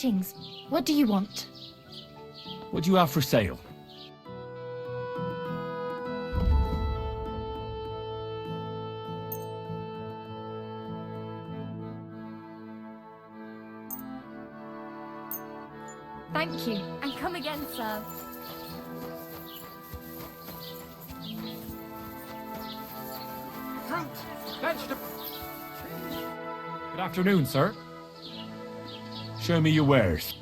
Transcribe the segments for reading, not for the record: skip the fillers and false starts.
Greetings. What do you want? What do you have for sale? Thank you, and come again, sir. Fruit, vegetable. Good afternoon, sir. Show me your wares.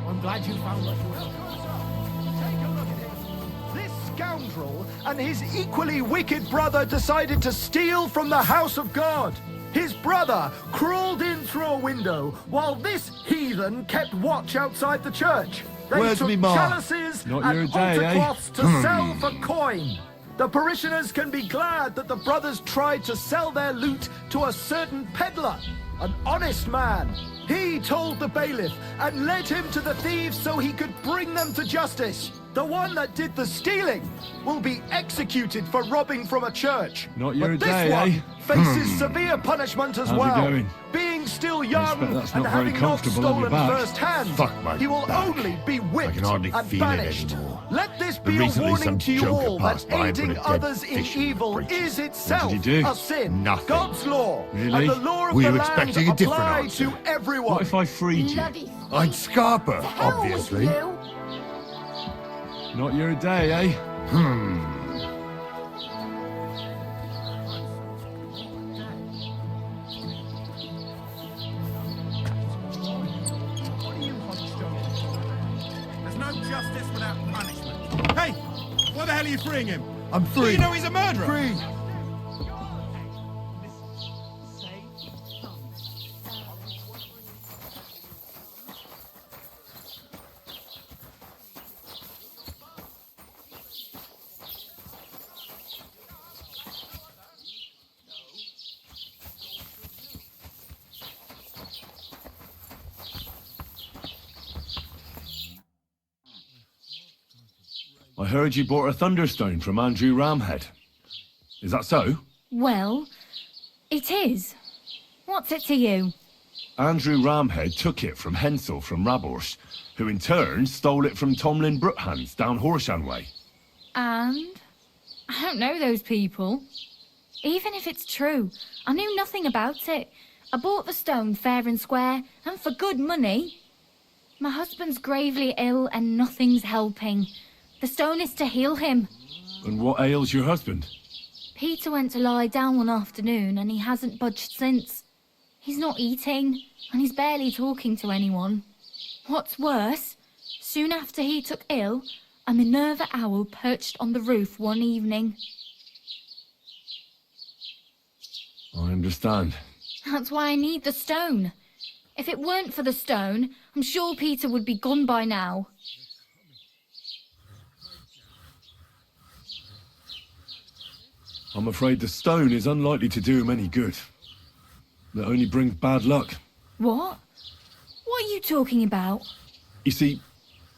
I'm glad you found what you were looking for. Take a look at him. This scoundrel and his equally wicked brother decided to steal from the house of God. His brother crawled in through a window while this heathen kept watch outside the church. They Where's took me ma? chalices Not and your day, altar eh? cloths to sell for coin. The parishioners can be glad that the brothers tried to sell their loot to a certain peddler, an honest man. He told the bailiff and led him to the thieves so he could bring them to justice. The one that did the stealing will be executed for robbing from a church. Not your but this day, one eh? faces severe punishment as How's it well. going? Being still I young expect that's and not very having not comfortable on your stolen back. firsthand, Fuck my he will back. only be whipped can hardly and feel it banished. anymore. Let this be a Recently warning some to you joker all that passed by and put aiding a dead others in fish in the evil fridge. is itself What did he do? a sin. Nothing. God's law Really? and the law of Were the you land expecting a different apply answer? to everyone. What if I freed you? Bloody I'd scarp her, hell with obviously. you. Not your day, eh? There's no justice without punishment. Hey, why the hell are you freeing him? I'm Do free. you know he's a murderer? Free. I heard you bought a Thunderstone from Andrew Ramhead. Is that so? Well, it is. What's it to you? Andrew Ramhead took it from Hensel from Raborsh, who in turn stole it from Tomlin Brookhans down Horshan way. And? I don't know those people. Even if it's true, I knew nothing about it. I bought the stone fair and square, and for good money. My husband's gravely ill and nothing's helping. The stone is to heal him. And what ails your husband? Peter went to lie down one afternoon and he hasn't budged since. He's not eating, and he's barely talking to anyone. What's worse, soon after he took ill, a Minerva owl perched on the roof one evening. I understand. That's why I need the stone. If it weren't for the stone, I'm sure Peter would be gone by now. I'm afraid the stone is unlikely to do him any good. It only brings bad luck. What? What are you talking about? You see,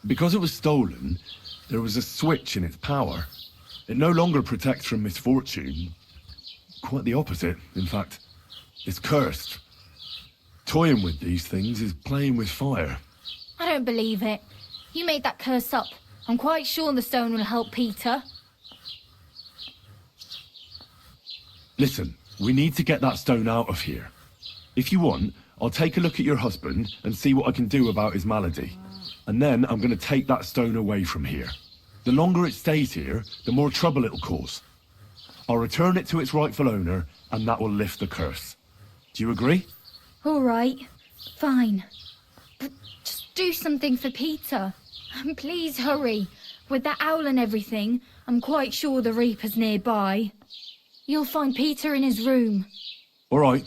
because it was stolen, there was a switch in its power. It no longer protects from misfortune. Quite the opposite, in fact. It's cursed. Toying with these things is playing with fire. I don't believe it. You made that curse up. I'm quite sure the stone will help Peter. Listen, we need to get that stone out of here. If you want, I'll take a look at your husband and see what I can do about his malady. And then I'm going to take that stone away from here. The longer it stays here, the more trouble it'll cause. I'll return it to its rightful owner, and that will lift the curse. Do you agree? All right, fine. But just do something for Peter. And please hurry. With that owl and everything, I'm quite sure the Reaper's nearby. You'll find Peter in his room. All right.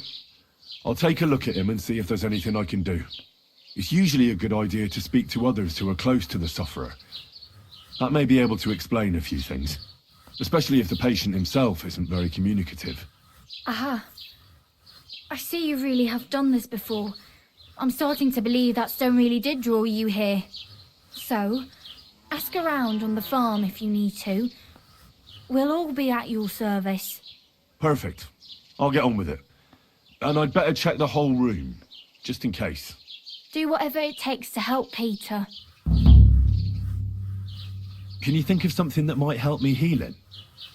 I'll take a look at him and see if there's anything I can do. It's usually a good idea to speak to others who are close to the sufferer. That may be able to explain a few things, especially if the patient himself isn't very communicative. Aha. I see you really have done this before. I'm starting to believe that stone really did draw you here. So, ask around on the farm if you need to. We'll all be at your service. Perfect. I'll get on with it. And I'd better check the whole room, just in case. Do whatever it takes to help Peter. Can you think of something that might help me healing?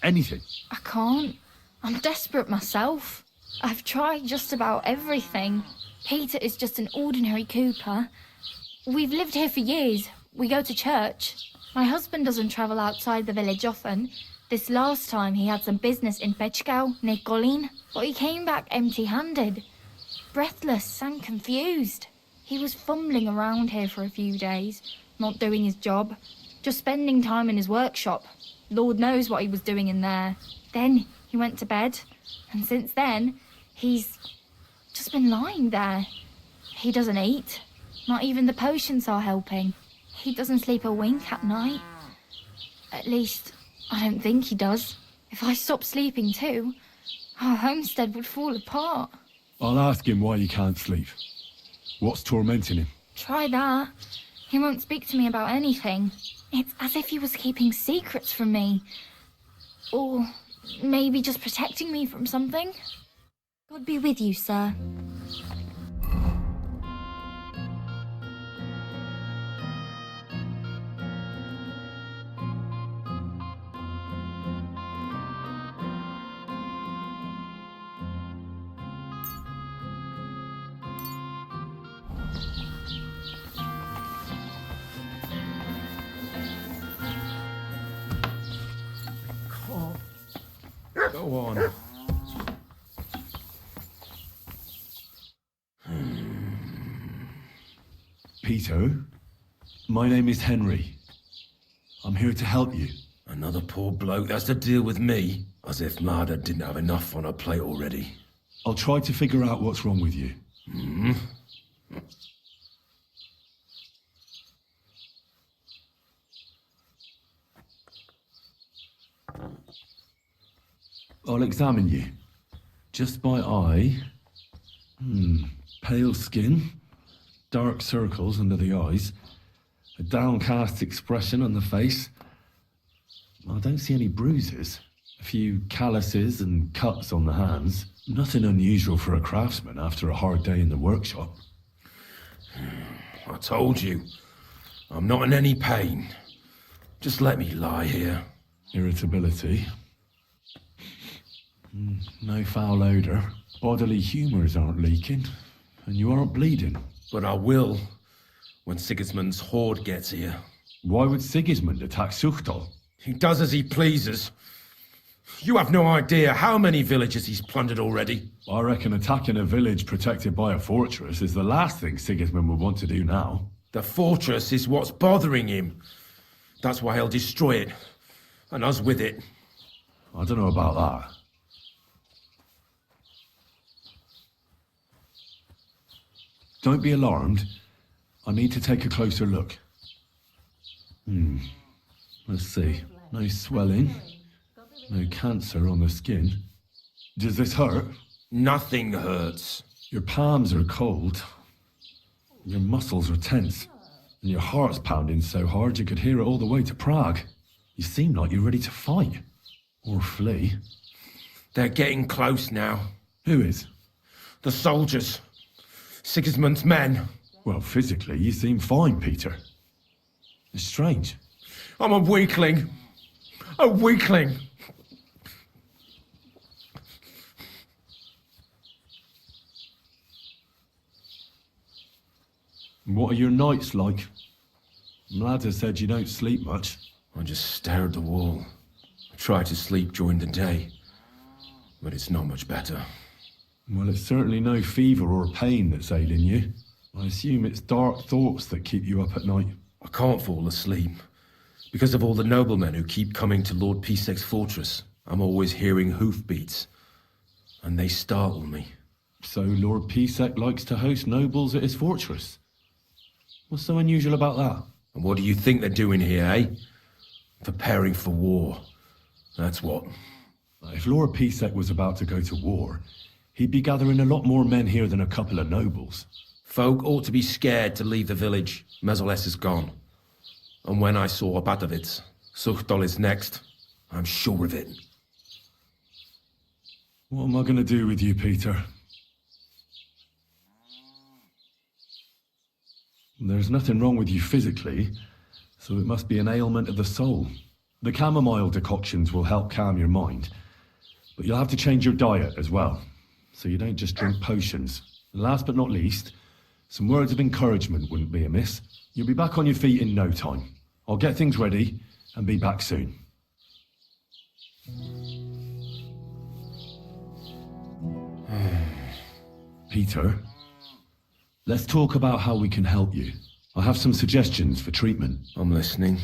Anything? I can't. I'm desperate myself. I've tried just about everything. Peter is just an ordinary Cooper. We've lived here for years. We go to church. My husband doesn't travel outside the village often. This last time he had some business in Pechgau, near Kolin, but he came back empty-handed. Breathless and confused. He was fumbling around here for a few days, not doing his job, just spending time in his workshop. Lord knows what he was doing in there. Then he went to bed, and since then, he's just been lying there. He doesn't eat. Not even the potions are helping. He doesn't sleep a wink at night. At least, I don't think he does. If I stopped sleeping too, our homestead would fall apart. I'll ask him why he can't sleep. What's tormenting him? Try that. He won't speak to me about anything. It's as if he was keeping secrets from me. Or maybe just protecting me from something. God be with you, sir. Go on. Peter, my name is Henry. I'm here to help you. Another poor bloke that's to deal with me, as if Marder didn't have enough on her plate already. I'll try to figure out what's wrong with you. I'll examine you. Just by eye. Pale skin, dark circles under the eyes, a downcast expression on the face. I don't see any bruises. A few calluses and cuts on the hands. Nothing unusual for a craftsman after a hard day in the workshop. I told you, I'm not in any pain. Just let me lie here. Irritability. No foul odour. Bodily humours aren't leaking. And you aren't bleeding. But I will, when Sigismund's horde gets here. Why would Sigismund attack Suchtal? He does as he pleases. You have no idea how many villages he's plundered already. I reckon attacking a village protected by a fortress is the last thing Sigismund would want to do now. The fortress is what's bothering him. That's why he'll destroy it. And us with it. I don't know about that. Don't be alarmed. I need to take a closer look. Let's see. No swelling. No cancer on the skin. Does this hurt? Nothing hurts. Your palms are cold. Your muscles are tense. And your heart's pounding so hard you could hear it all the way to Prague. You seem like you're ready to fight. Or flee. They're getting close now. Who is? The soldiers. Sigismund's men. Well, physically, you seem fine, Peter. It's strange. I'm a weakling. A weakling. What are your nights like? Mladda said you don't sleep much. I just stare at the wall. I try to sleep during the day, but it's not much better. Well, it's certainly no fever or pain that's ailing you. I assume it's dark thoughts that keep you up at night. I can't fall asleep. Because of all the noblemen who keep coming to Lord Pisek's fortress, I'm always hearing hoofbeats. And they startle me. So Lord Pisek likes to host nobles at his fortress? What's so unusual about that? And what do you think they're doing here, eh? Preparing for war. That's what. If Lord Pisek was about to go to war, he'd be gathering a lot more men here than a couple of nobles. Folk ought to be scared to leave the village. Mezoles is gone. And when I saw Abatovitz, Suchtol is next. I'm sure of it. What am I going to do with you, Peter? There's nothing wrong with you physically, so it must be an ailment of the soul. The chamomile decoctions will help calm your mind, but you'll have to change your diet as well, so you don't just drink potions. And last but not least, some words of encouragement wouldn't be amiss. You'll be back on your feet in no time. I'll get things ready and be back soon. Peter, let's talk about how we can help you. I have some suggestions for treatment. I'm listening.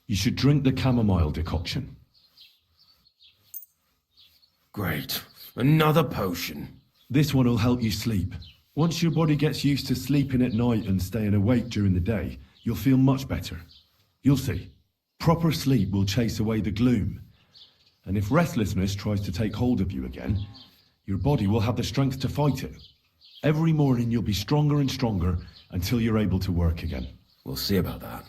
You should drink the chamomile decoction. Great. Another potion. This one will help you sleep. Once your body gets used to sleeping at night and staying awake during the day, you'll feel much better. You'll see. Proper sleep will chase away the gloom. And if restlessness tries to take hold of you again, your body will have the strength to fight it. Every morning you'll be stronger and stronger until you're able to work again. We'll see about that.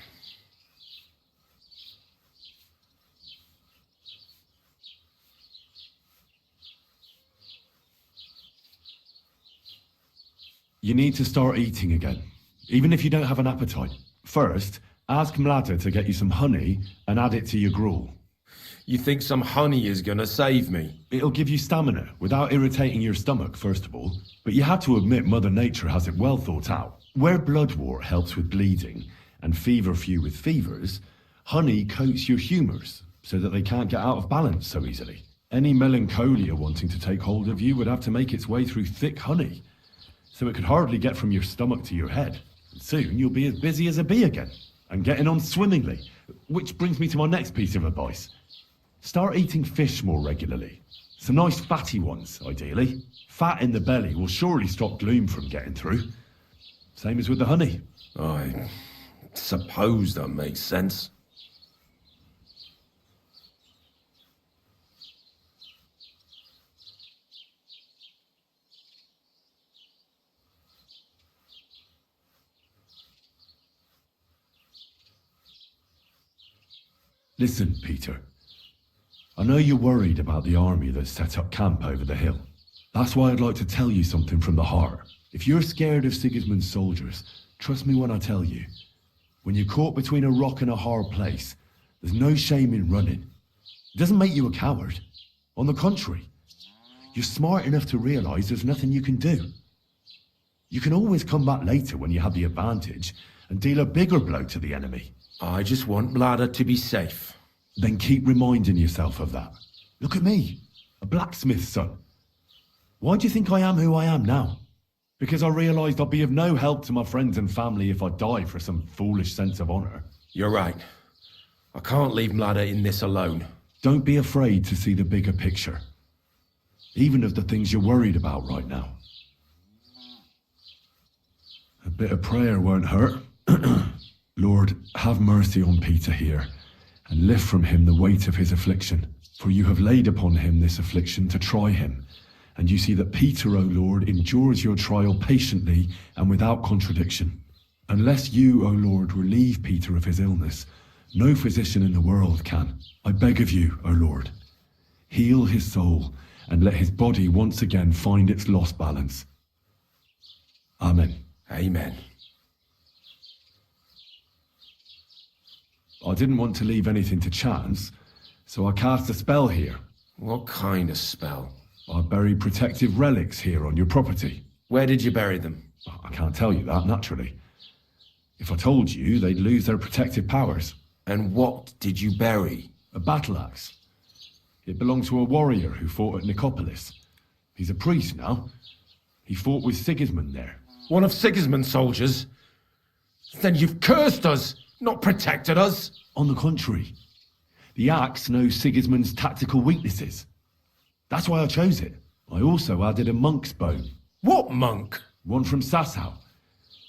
You need to start eating again, even if you don't have an appetite. First, ask Mlada to get you some honey and add it to your gruel. You think some honey is gonna save me? It'll give you stamina without irritating your stomach, first of all. But you have to admit Mother Nature has it well thought out. Where bloodwort helps with bleeding and feverfew with fevers, honey coats your humours so that they can't get out of balance so easily. Any melancholia wanting to take hold of you would have to make its way through thick honey, so it could hardly get from your stomach to your head. And soon you'll be as busy as a bee again, and getting on swimmingly. Which brings me to my next piece of advice. Start eating fish more regularly. Some nice fatty ones, ideally. Fat in the belly will surely stop gloom from getting through. Same as with the honey. I suppose that makes sense. Listen, Peter. I know you're worried about the army that's set up camp over the hill. That's why I'd like to tell you something from the heart. If you're scared of Sigismund's soldiers, trust me when I tell you. When you're caught between a rock and a hard place, there's no shame in running. It doesn't make you a coward. On the contrary, you're smart enough to realize there's nothing you can do. You can always come back later when you have the advantage and deal a bigger blow to the enemy. I just want Mlada to be safe. Then keep reminding yourself of that. Look at me, a blacksmith's son. Why do you think I am who I am now? Because I realised I'd be of no help to my friends and family if I die for some foolish sense of honour. You're right. I can't leave Mlada in this alone. Don't be afraid to see the bigger picture, even of the things you're worried about right now. A bit of prayer won't hurt. Lord, have mercy on Peter here, and lift from him the weight of his affliction. For you have laid upon him this affliction to try him. And you see that Peter, O Lord, endures your trial patiently and without contradiction. Unless you, O Lord, relieve Peter of his illness, no physician in the world can. I beg of you, O Lord, heal his soul and let his body once again find its lost balance. Amen. Amen. I didn't want to leave anything to chance, so I cast a spell here. What kind of spell? I buried protective relics here on your property. Where did you bury them? I can't tell you that, naturally. If I told you, they'd lose their protective powers. And what did you bury? A battle axe. It belonged to a warrior who fought at Nicopolis. He's a priest now. He fought with Sigismund there. One of Sigismund's soldiers? Then you've cursed us, not protected us. On the contrary, the axe knows Sigismund's tactical weaknesses. That's why I chose it. I also added a monk's bone. What monk? One from Sasau.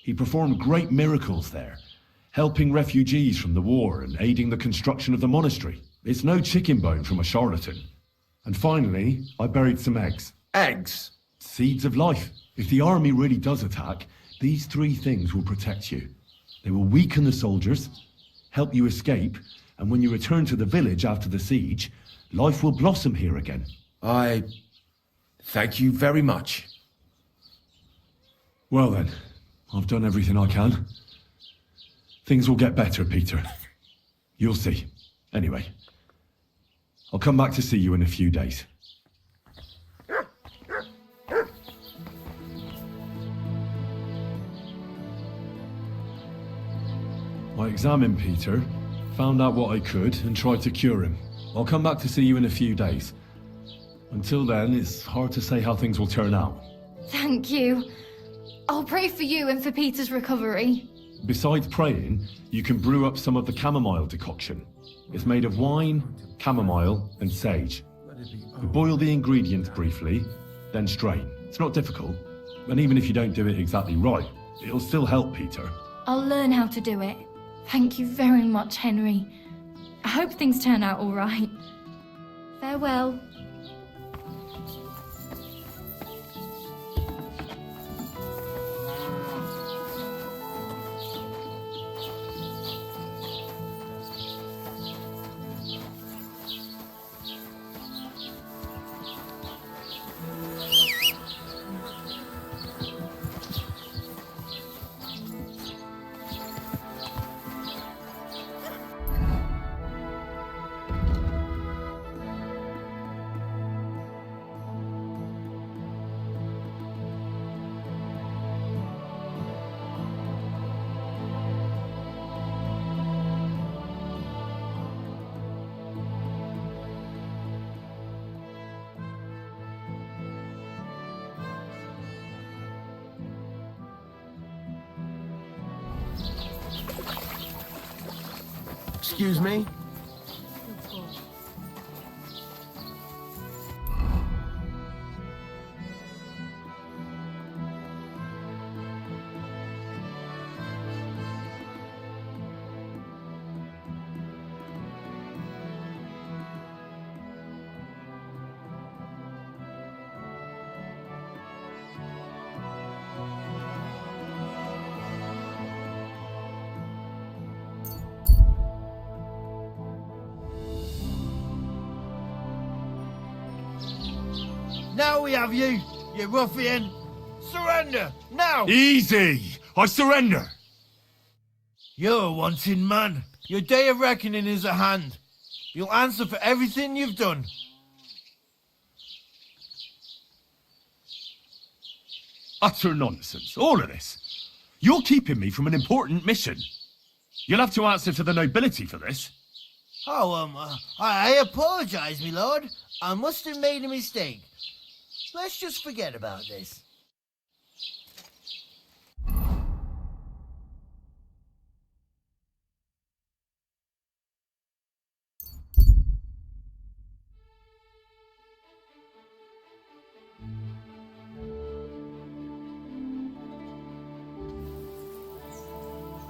He performed great miracles there, helping refugees from the war and aiding the construction of the monastery. It's no chicken bone from a charlatan. And finally, I buried some eggs. Eggs? Seeds of life. If the army really does attack, these three things will protect you. They will weaken the soldiers, help you escape, and when you return to the village after the siege, life will blossom here again. I thank you very much. Well then, I've done everything I can. Things will get better, Peter. You'll see. Anyway, I'll come back to see you in a few days. I examined Peter, found out what I could, and tried to cure him. I'll come back to see you in a few days. Until then, it's hard to say how things will turn out. Thank you. I'll pray for you and for Peter's recovery. Besides praying, you can brew up some of the chamomile decoction. It's made of wine, chamomile, and sage. You boil the ingredients briefly, then strain. It's not difficult, and even if you don't do it exactly right, it'll still help Peter. I'll learn how to do it. Thank you very much, Henry. I hope things turn out all right. Farewell. Excuse me? Now we have you, you ruffian! Surrender, now! Easy! I surrender! You're a wanted man. Your day of reckoning is at hand. You'll answer for everything you've done. Utter nonsense, all of this. You're keeping me from an important mission. You'll have to answer to the nobility for this. Oh, I apologise, my lord. I must have made a mistake. Let's just forget about this.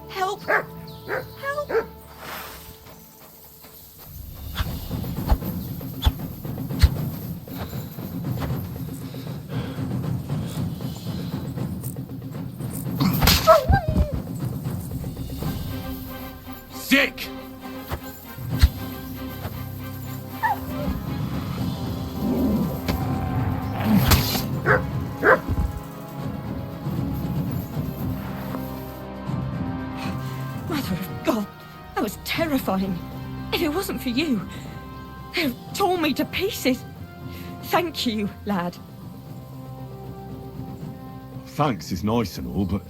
Help! Help! Sick! Mother of God, that was terrifying. If it wasn't for you, they'd have torn me to pieces. Thank you, lad. Thanks is nice and all, but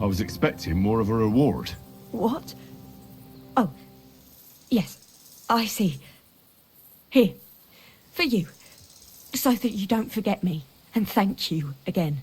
I was expecting more of a reward. What? Oh, yes, I see. Here, for you, so that you don't forget me, and thank you again.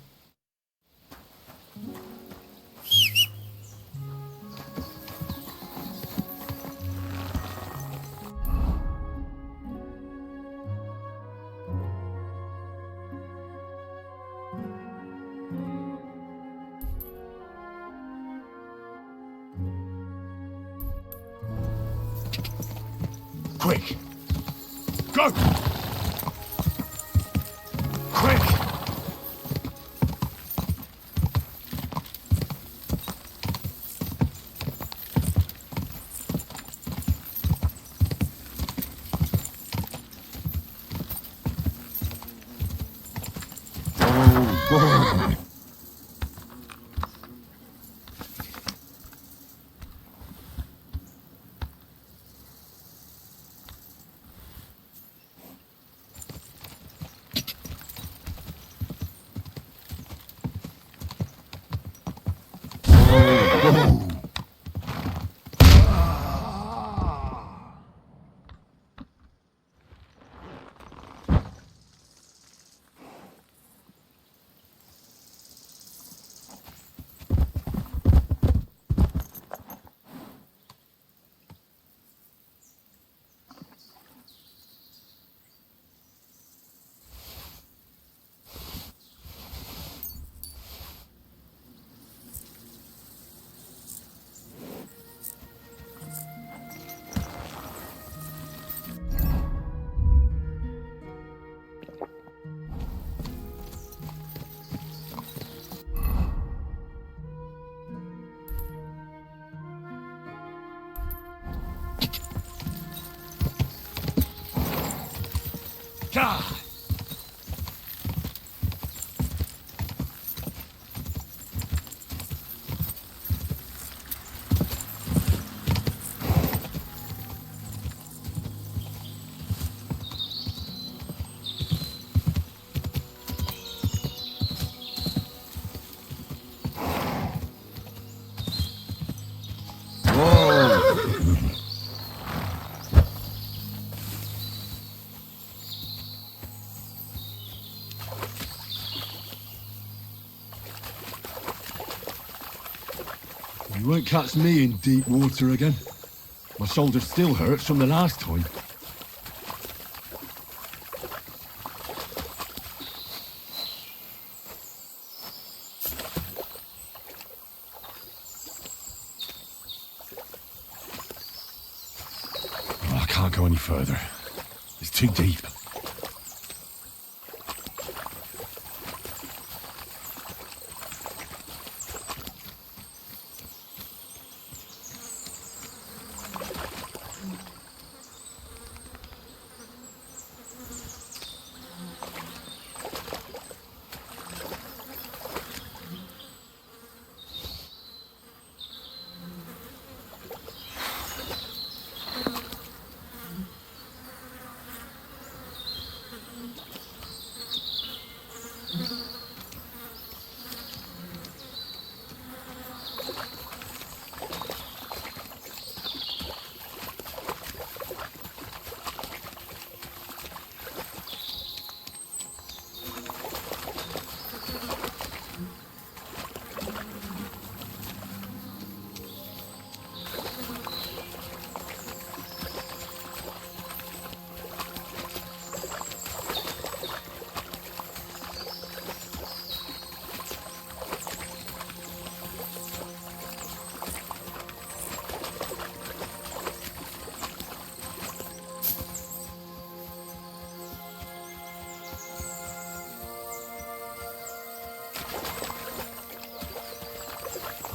Quick! Go! Quick! God! You won't catch me in deep water again. My shoulder still hurts from the last time. Oh, I can't go any further. It's too deep.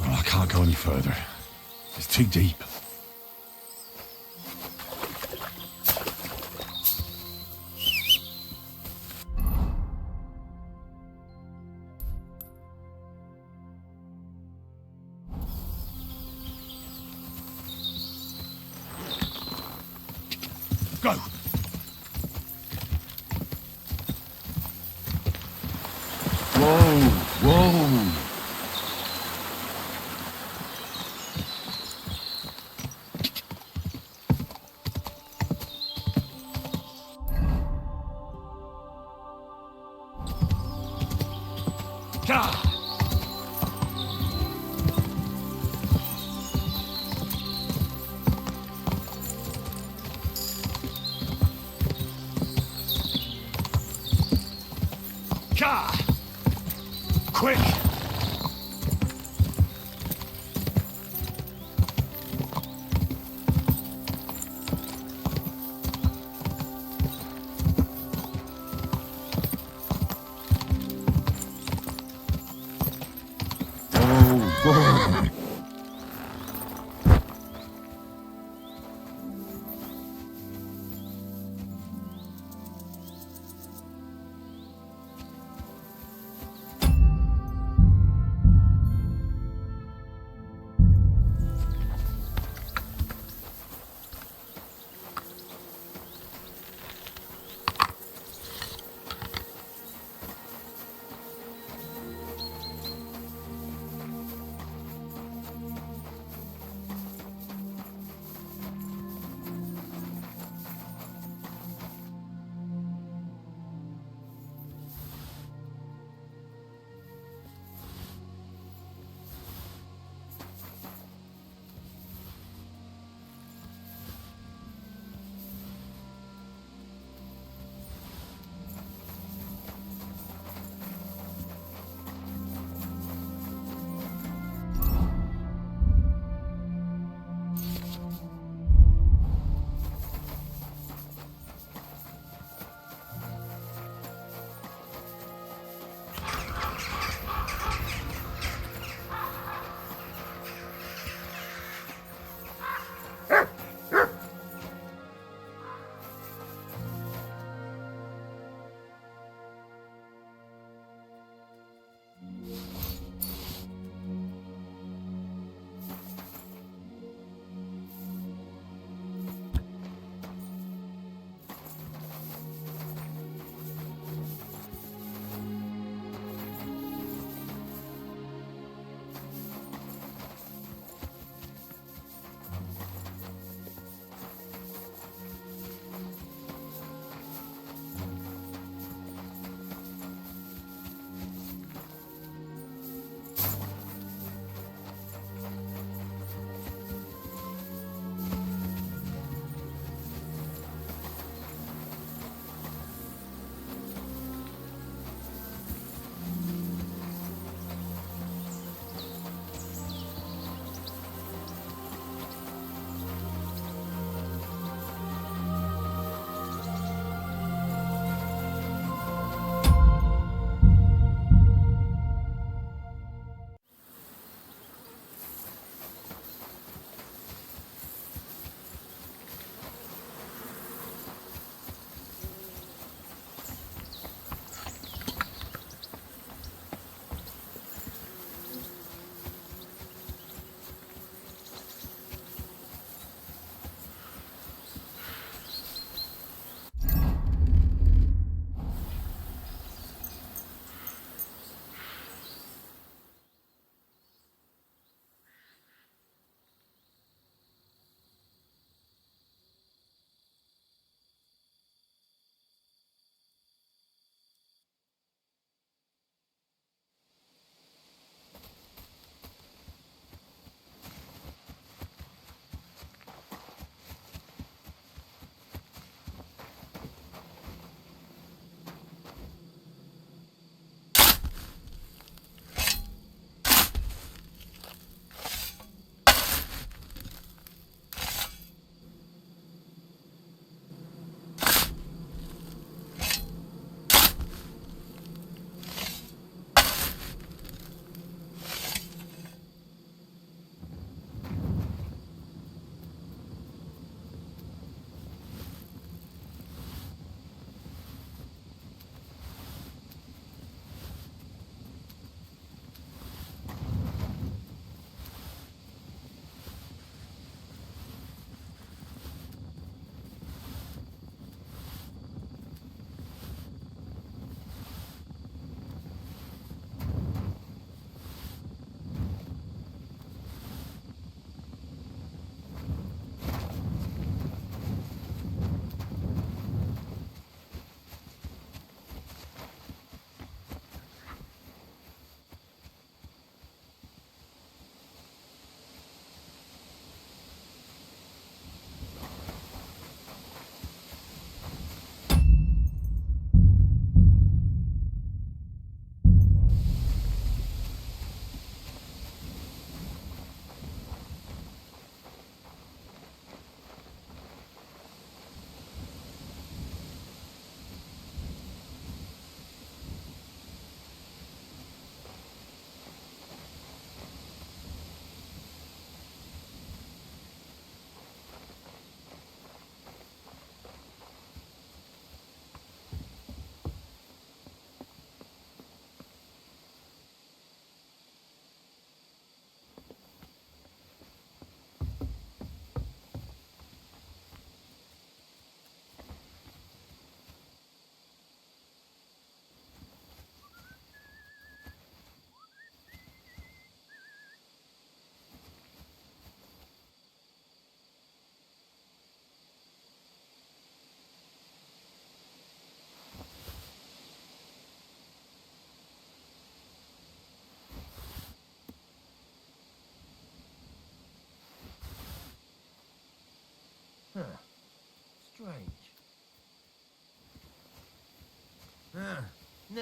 Oh, I can't go any further. It's too deep. Go! Whoa! Whoa! God! God! Quick! Whoa!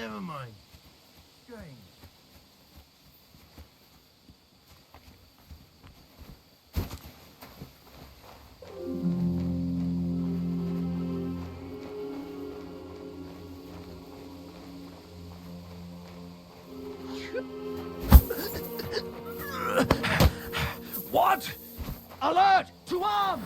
never mind. Strange. What? Alert! To arms!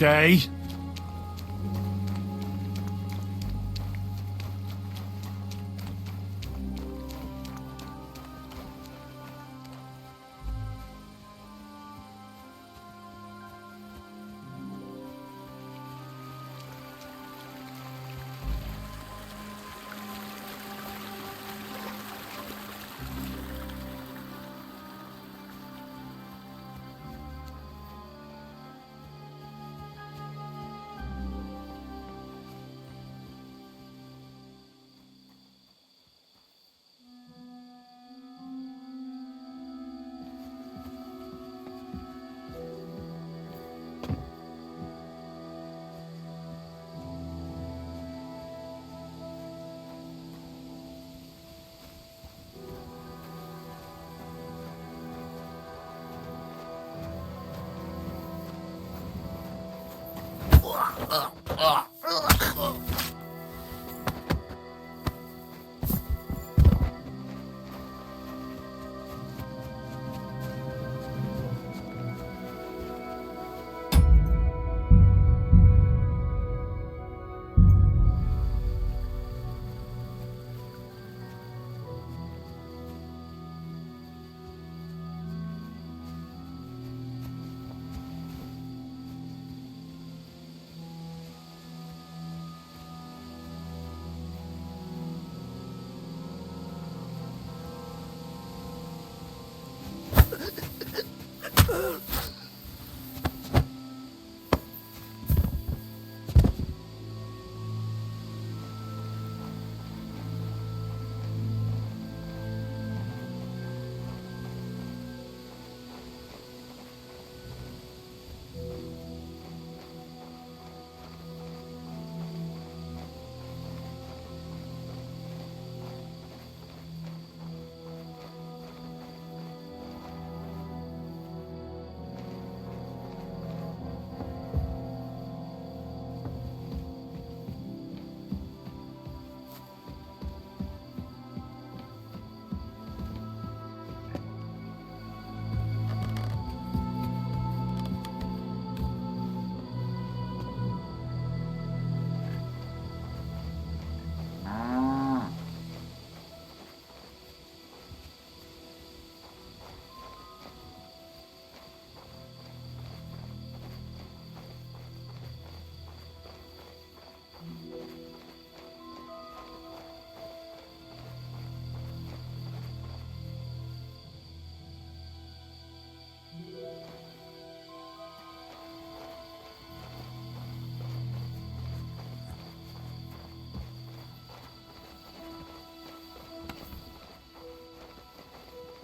Stay.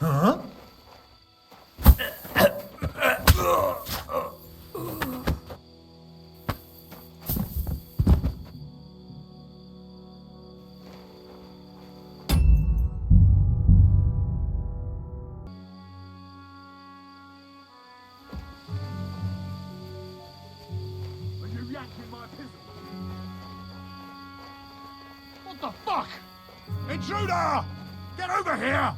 Huh? Are you yanking my pistol? What the fuck? Intruder! Get over here!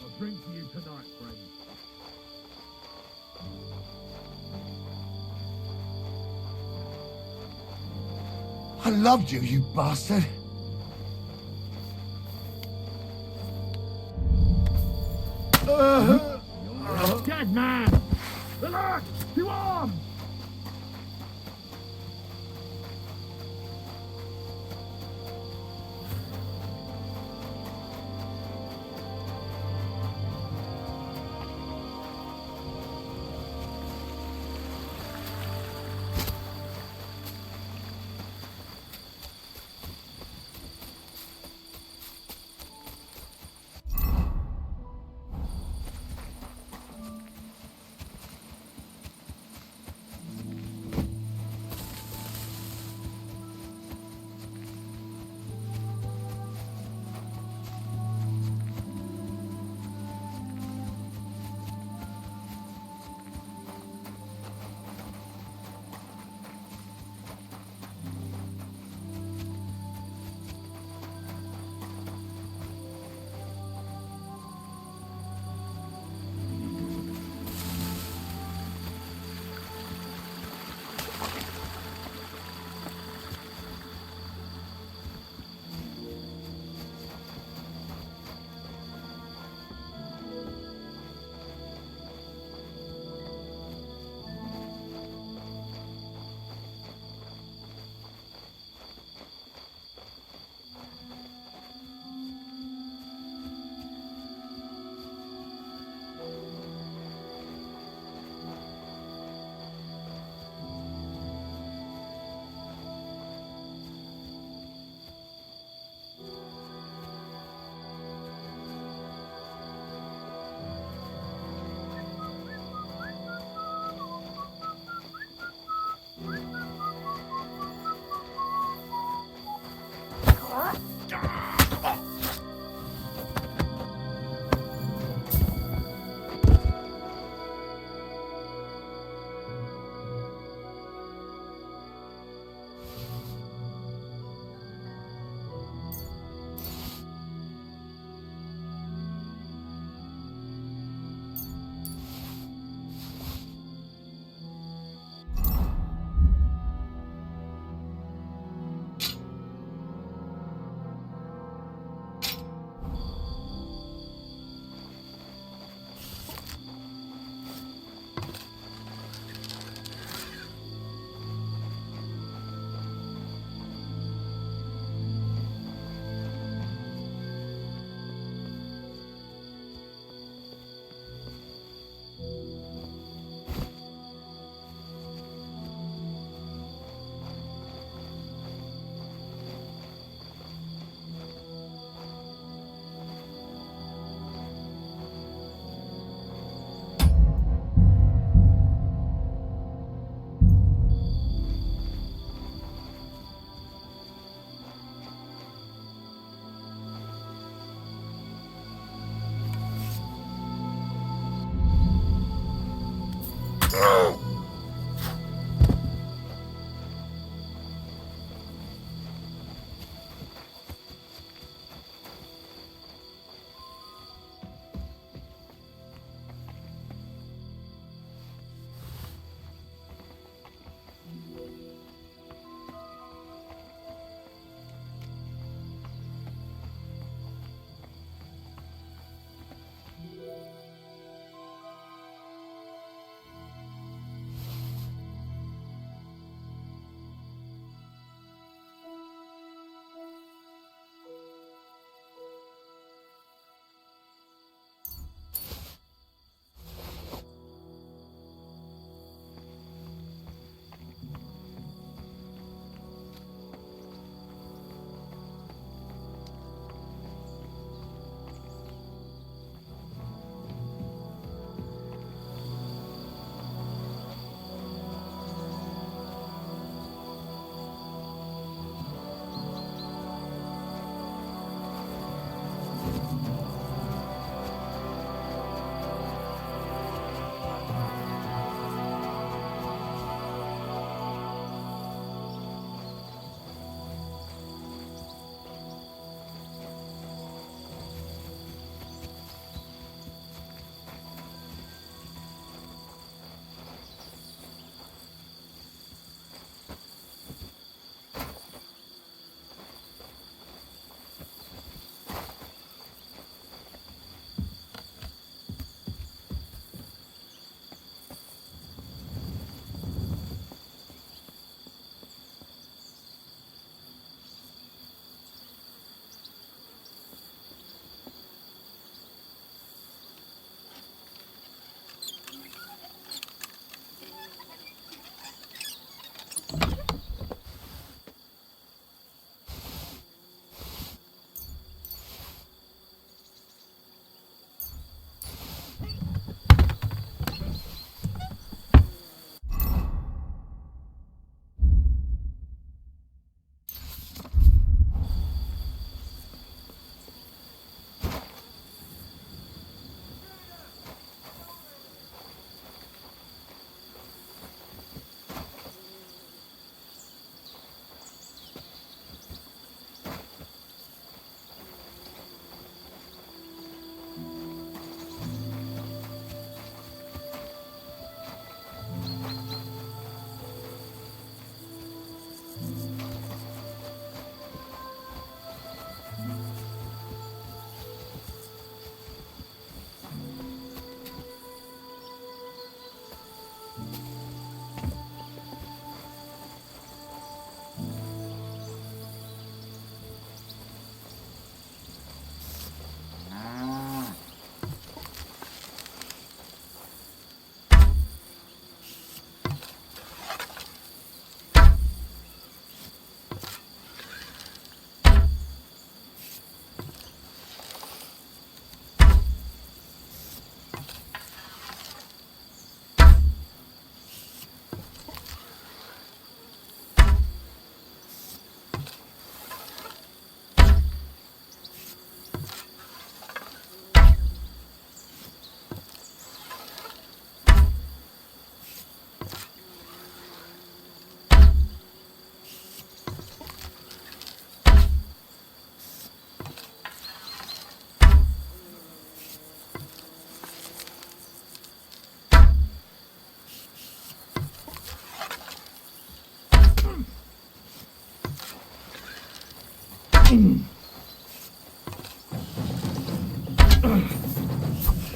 I'll drink to you tonight, friend. I loved you, you bastard. Dead man! Alert! To arms!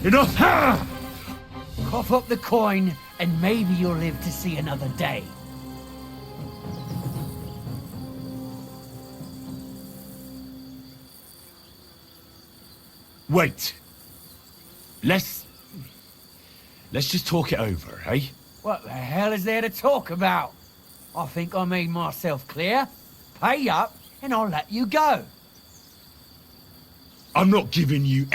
Enough! Cough up the coin, and maybe you'll live to see another day. Wait. Let's just talk it over, eh? What the hell is there to talk about? I think I made myself clear. Pay up, and I'll let you go. I'm not giving you...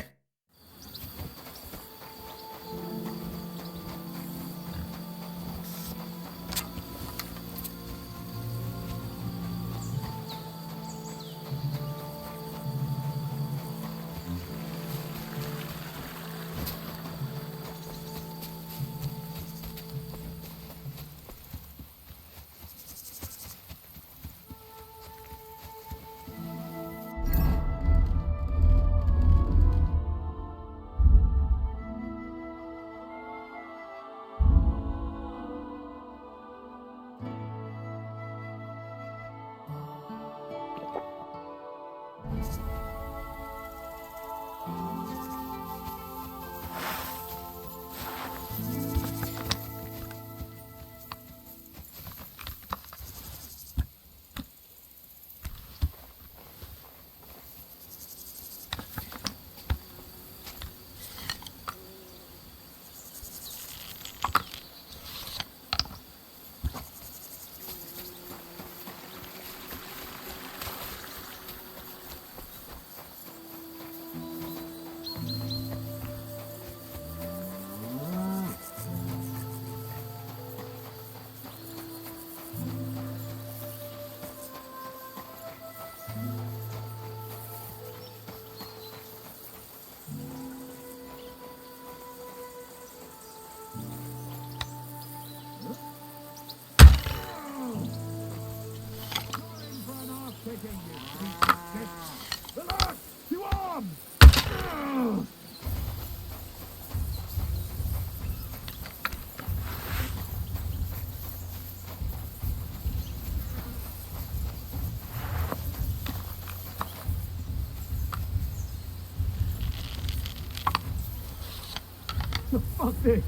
Fuck this.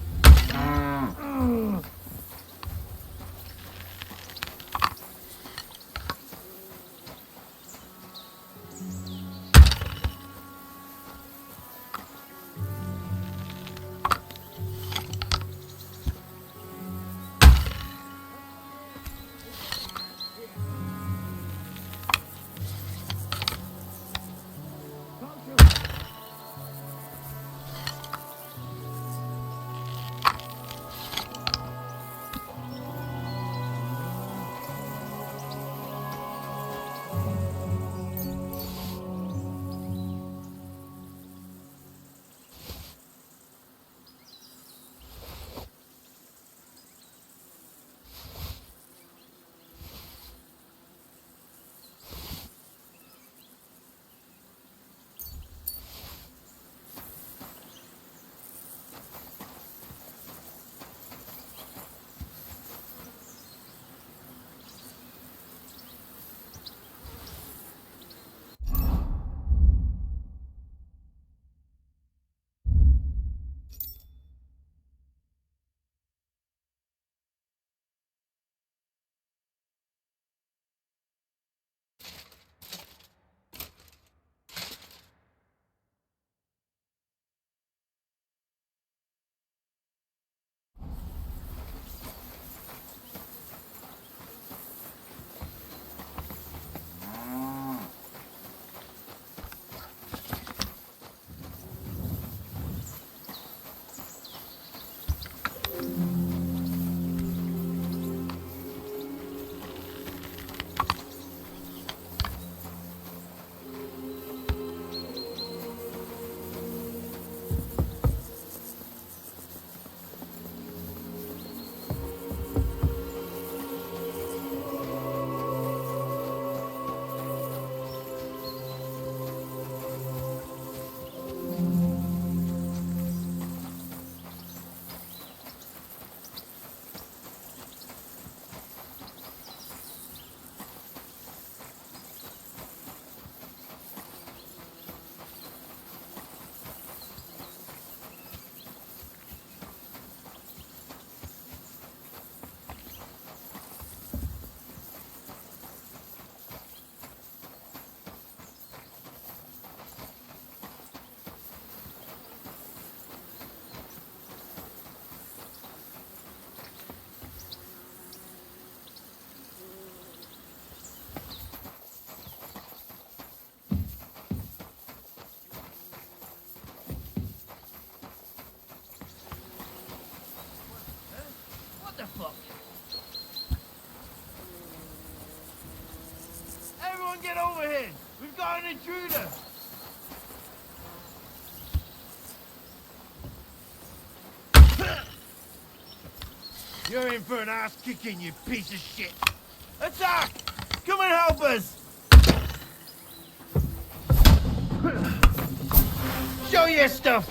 got an intruder! You're in for an ass kicking, you piece of shit. Attack! Come and help us! Show your stuff!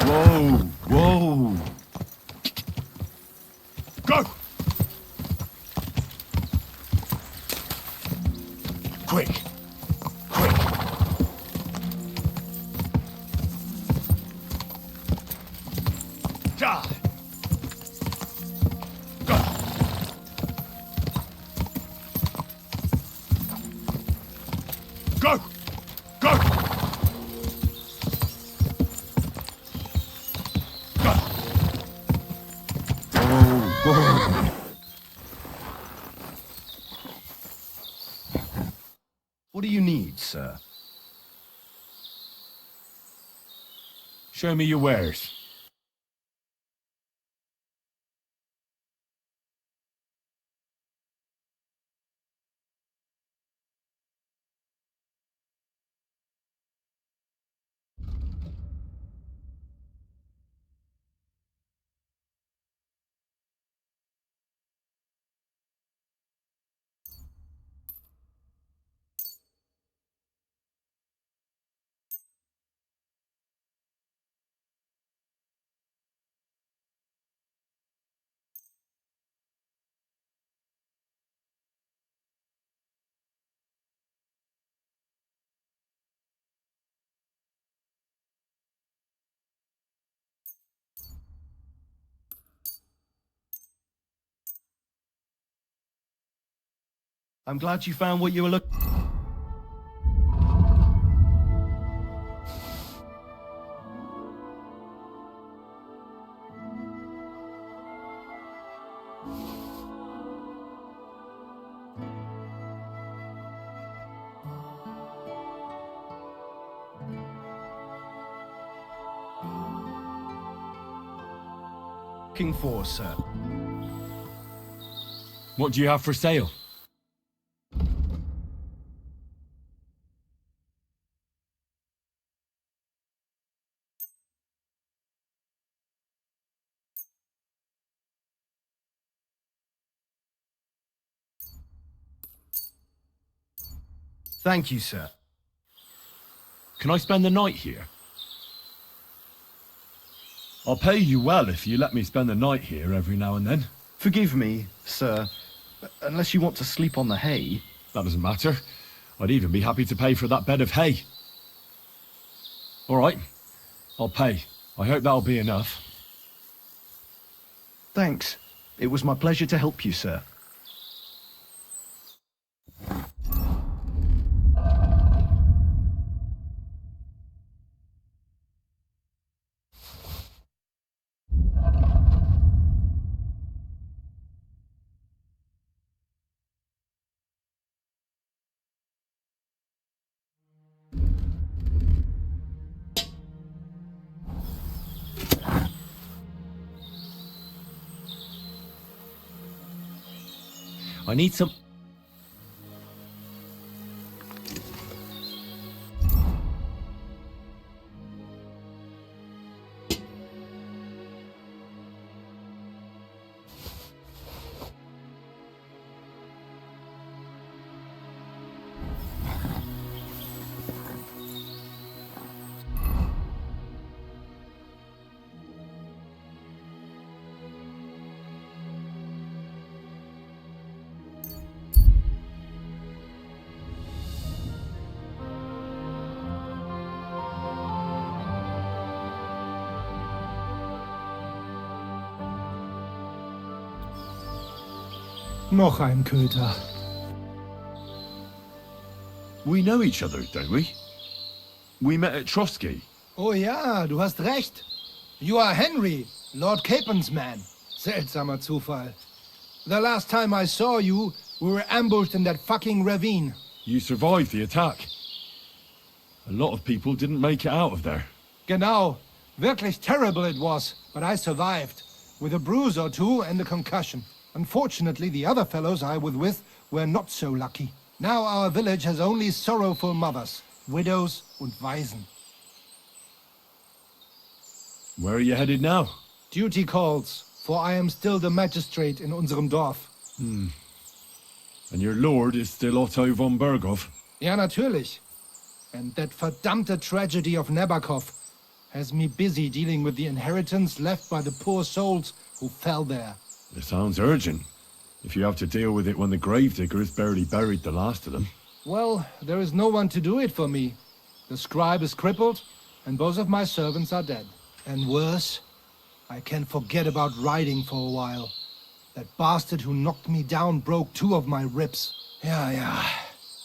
Whoa! Whoa! Go! Quick! Quick! Die! Go! Go! Go! Go! Whoa! What do you need, sir? Show me your wares. I'm glad you found what you were looking. looking for, sir? What do you have for sale? Thank you, sir. Can I spend the night here? I'll pay you well if you let me spend the night here every now and then. Forgive me, sir, unless you want to sleep on the hay. That doesn't matter. I'd even be happy to pay for that bed of hay. All right, I'll pay. I hope that'll be enough. Thanks. It was my pleasure to help you, sir. I need some... Noch ein Köter. We know each other, don't we? We met at Trotsky. Oh ja, du hast recht. You are Henry, Lord Capen's man. Seltsamer Zufall. The last time I saw you, we were ambushed in that fucking ravine. You survived the attack. A lot of people didn't make it out of there. Genau. Wirklich terrible it was, but I survived. With a bruise or two and a concussion. Unfortunately, the other fellows I was with were not so lucky. Now our village has only sorrowful mothers, widows und Waisen. Where are you headed now? Duty calls, for I am still the magistrate in unserem Dorf. And your lord is still Otto von Berghoff? Ja, natürlich. And that verdammte tragedy of Nabokov has me busy dealing with the inheritance left by the poor souls who fell there. It sounds urgent. If you have to deal with it when the gravediggers barely buried the last of them. Well, there is no one to do it for me. The scribe is crippled, and both of my servants are dead. And worse, I can forget about riding for a while. That bastard who knocked me down broke 2 of my ribs. Ja,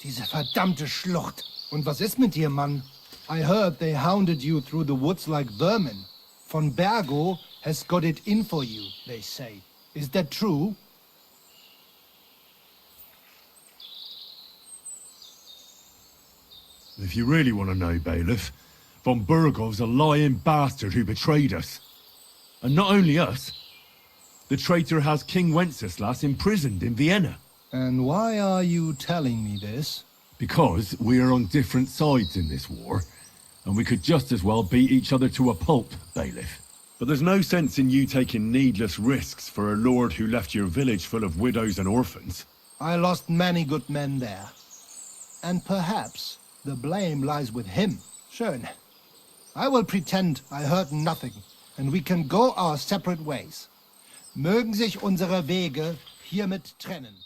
diese verdammte Schlucht. Und was ist mit dir, Mann? I heard they hounded you through the woods like vermin. Von Bergo has got it in for you, they say. Is that true? If you really want to know, Bailiff, von Bergov's a lying bastard who betrayed us. And not only us, the traitor has King Wenceslas imprisoned in Vienna. And why are you telling me this? Because we are on different sides in this war, and we could just as well beat each other to a pulp, Bailiff. But there's no sense in you taking needless risks for a lord who left your village full of widows and orphans. I lost many good men there. And perhaps the blame lies with him. Schön. I will pretend I heard nothing, and we can go our separate ways. Mögen sich unsere Wege hiermit trennen.